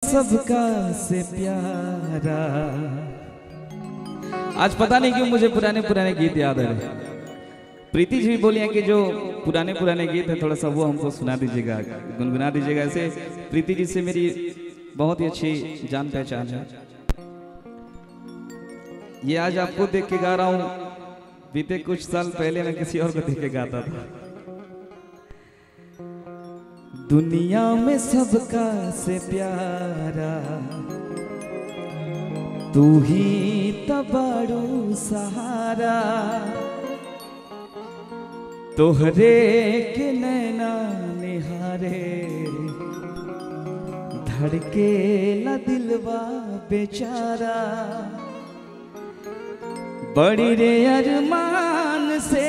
सबका से प्यारा। आज पता नहीं क्यों मुझे पुराने पुराने गीत याद आ रहे। प्रीति जी भी बोली हैं कि जो पुराने पुराने गीत है थोड़ा सा वो हमको सुना दीजिएगा, गुनगुना दीजिएगा। ऐसे प्रीति जी से मेरी बहुत ही अच्छी जान पहचान है। ये आज आपको देख के गा रहा हूँ, बीते कुछ साल पहले मैं किसी और को देख के गाता था। दुनिया में सबका से प्यारा तू ही तबाड़ू सहारा, तोहरे के नैना निहारे धड़के ला दिलवा बेचारा। बड़ी रे अरमान से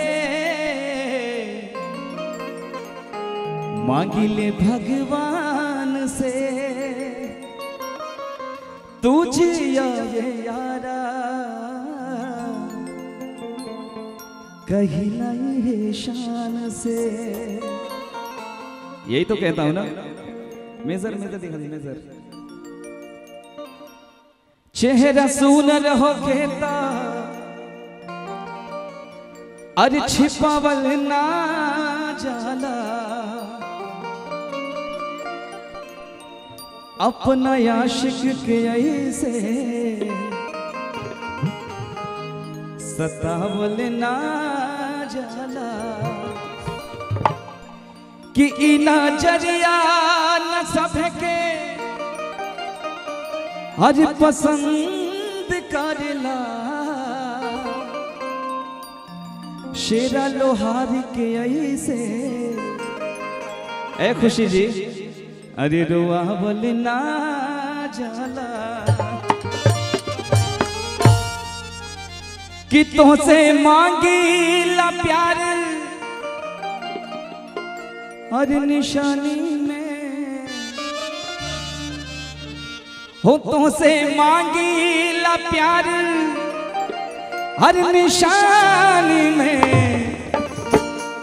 मांगिले भगवान से, तुझे ये यारा कहिला ये शान से। यही तो कहता हूं ना। मेजर मेजर दिखा दी मेजर। चेहरा सुनर हो कहता अरे छिपावल ना जाला, अपना आशिक के ऐसे सतावल ना जाला, कि इना जरिया न सबके आज पसंद करला। शेरा लोहारी के ऐसे ए खुशी जी अरे रोआवल ना जाला, कि तुझसे मांगीला प्यार हर निशानी में हो, तुझसे मांगीला प्यार हर निशानी में।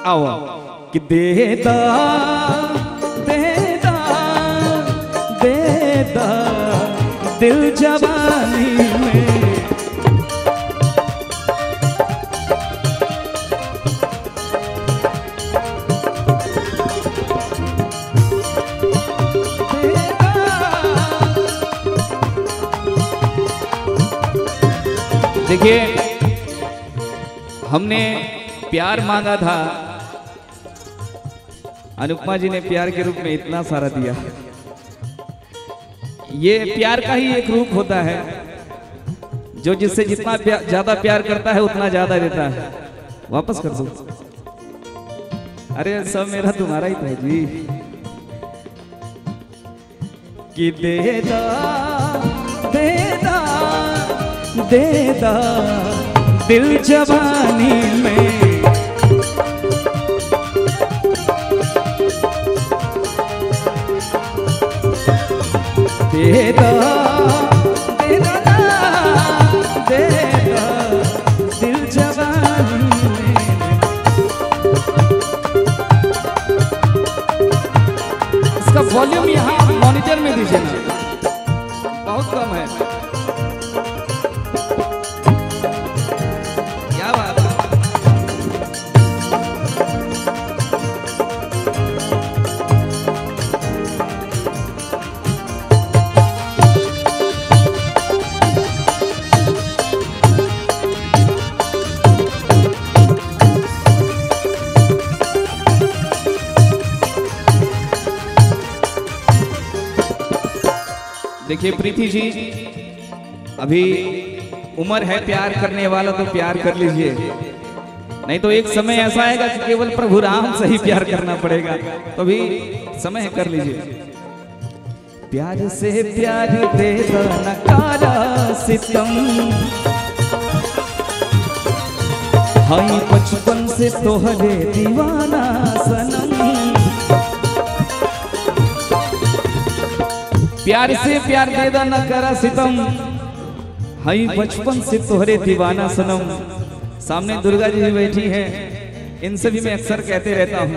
आओ कि देदा देदा देदा दिल जवानी में। देखिए हमने प्यार मांगा था, अनुपमा जी ने प्यार के रूप में इतना सारा दिया। ये प्यार का ही एक रूप होता है, जो जिससे जितना ज्यादा प्यार करता है उतना ज्यादा देता है। वापस कर दो। अरे सब मेरा तुम्हारा ही था जी। कि देदा देदा देदा दिल जवानी में। देदा देदा देदा दिल जवानी में। इसका वॉल्यूम यहाँ मॉनिटर में दीजिए ना, बहुत कम है। देखिए प्रीति जी, अभी उम्र है प्यार करने वाला तो प्यार कर लीजिए, नहीं तो एक समय ऐसा आएगा कि केवल प्रभु राम से ही प्यार करना पड़ेगा। तो भी समय है, कर लीजिए। प्यार से प्यार दे दो नकारा सितम, हाई बचपन से तोहरे दीवाना सनम। प्यार से प्यार दे दो नकारा सितम, हाई बचपन से तोहरे दीवाना सनम। सामने दुर्गा जी बैठी हैं, इनसे भी मैं अक्सर कहते रहता हूँ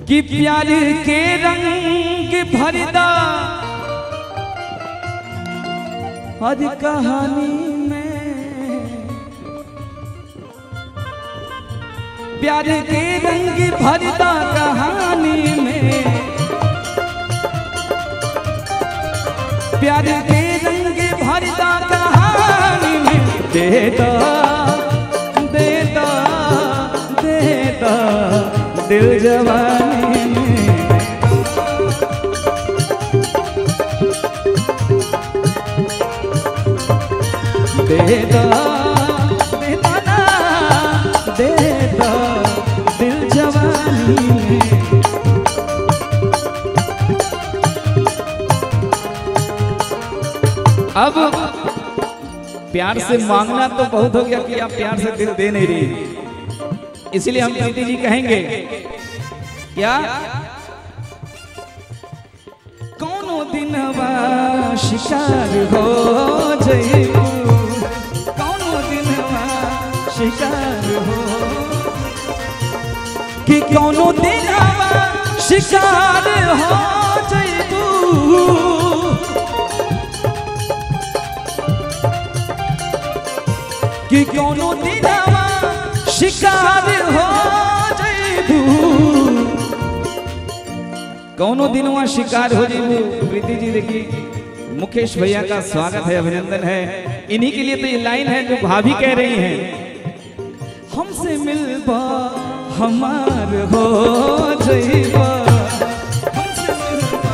कि प्यार के रंग भरदा हर कहानी में प्यार के रंग भरता कहानी में, प्यार के रंग भरता कहानी में, देता देता देता दिल जवानी में। देता देता ना देता दिल जवानी में। अब प्यार से मांगना तो बहुत हो गया कि आप प्यार से दिल दे नहीं रही, इसलिए हम प्रीति जी कहेंगे क्या, कौनो दिनवा शिकार हो जइबू, कौनो दिनवा शिकार हो, कि कौनो दिनवा शिकार हो जइबू, कि कौनो दिनवा शिकार हो जइबू, कौनो दिनवा शिकार हो जइबू। प्रीति जी देखिए, मुकेश भैया का स्वागत है, अभिनंदन है। इन्हीं के लिए तो ये लाइन है जो भाभी कह रही हैं, हमसे मिलबा हमार हो जइबा, हमसे मिलबा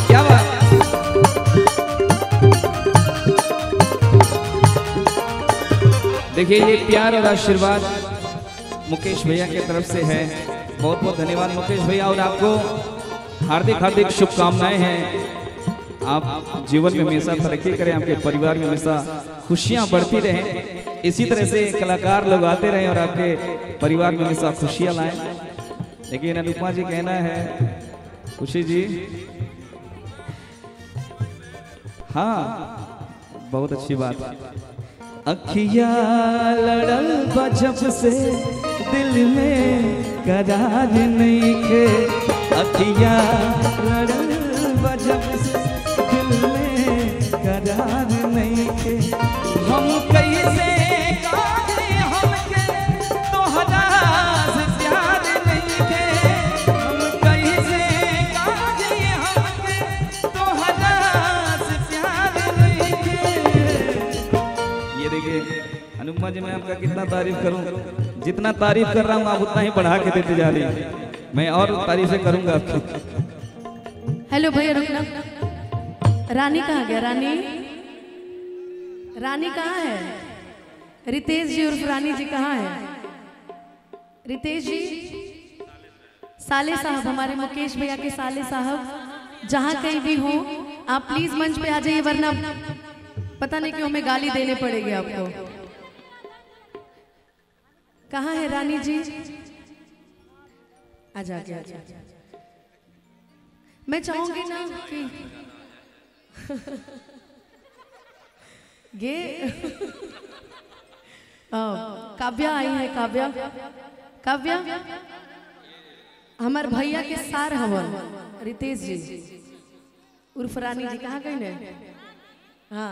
क्या बात। देखिए ये प्यार और आशीर्वाद मुकेश भैया की तरफ से है, बहुत बहुत धन्यवाद मुकेश भैया, और आपको हार्दिक हार्दिक शुभकामनाएं हैं। आप जीवन में हमेशा तरक्की करें, आपके परिवार में हमेशा खुशियां बढ़ती रहें, इसी तरह से कलाकार लोग आते रहें और आपके परिवार में हमेशा खुशियां लाएं। लेकिन अनुपमा जी कहना है, खुशी जी हाँ बहुत अच्छी बात है। अखिया लड़ल बजब से दिल में करार नहीं के, अखिया लड़ल बजब से दिल में करार नहीं के, हम कैसे काहे हमके तोहरा से प्यार नहीं के, हम कैसे काहे हमके तोहरा से प्यार नहीं के। ये देखिए अनुपमा जी, मैं आपका कितना तारीफ करूं, जितना तारीफ कर रहा हूं आप उतना ही बढ़ा के देते जा रही हैं, मैं और तारीफें करूंगा आपकी। हेलो भैया रुकना, रानी कहाँ गया? रानी रानी कहाँ है? रितेश जी उर्फ रानी जी कहाँ है? रितेश जी साले साहब, हमारे मुकेश भैया के साले साहब, जहाँ कहीं भी हो आप प्लीज मंच पे आ जाइए, वरना पता नहीं क्यों हमें गाली देने पड़ेगी आपको। कहाँ है रानी जी? आजा आजा। मैं चाहूंगी ना कि ये काव्या आई है, काव्या काव्या हमारे भैया के सार हवन रितेश जी उर्फ रानी जी, कहाँ गई ने? हाँ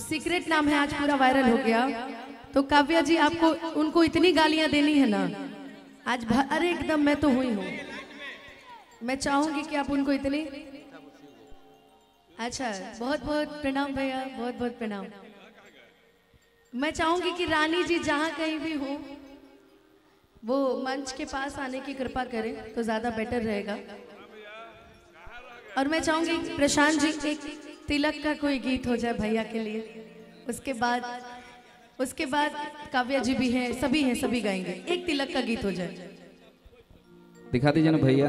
सीक्रेट नाम है, आज पूरा वायरल हो गया। तो काव्या जी आपको उनको इतनी गालियां देनी है ना आज, अरे एकदम मैं तो हुई हूँ, मैं चाहूंगी कि आप उनको इतनी, अच्छा बहुत बहुत प्रणाम भैया, बहुत बहुत प्रणाम। मैं चाहूंगी कि रानी जी जहाँ कहीं भी हो वो मंच के पास आने की कृपा करें तो ज्यादा बेटर रहेगा। और मैं चाहूंगी प्रशांत जी एक तिलक का कोई गीत हो जाए भैया के लिए, उसके बाद काव्या जी भी हैं, सभी गाएंगे, एक तिलक का गीत हो जाए। दिखा दीजिए ना भैया।